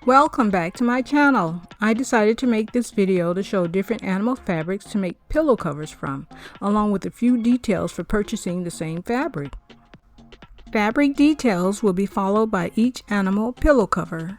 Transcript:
Welcome back to my channel. I decided to make this video to show different animal fabrics to make pillow covers from, along with a few details for purchasing the same fabric. Fabric details will be followed by each animal pillow cover.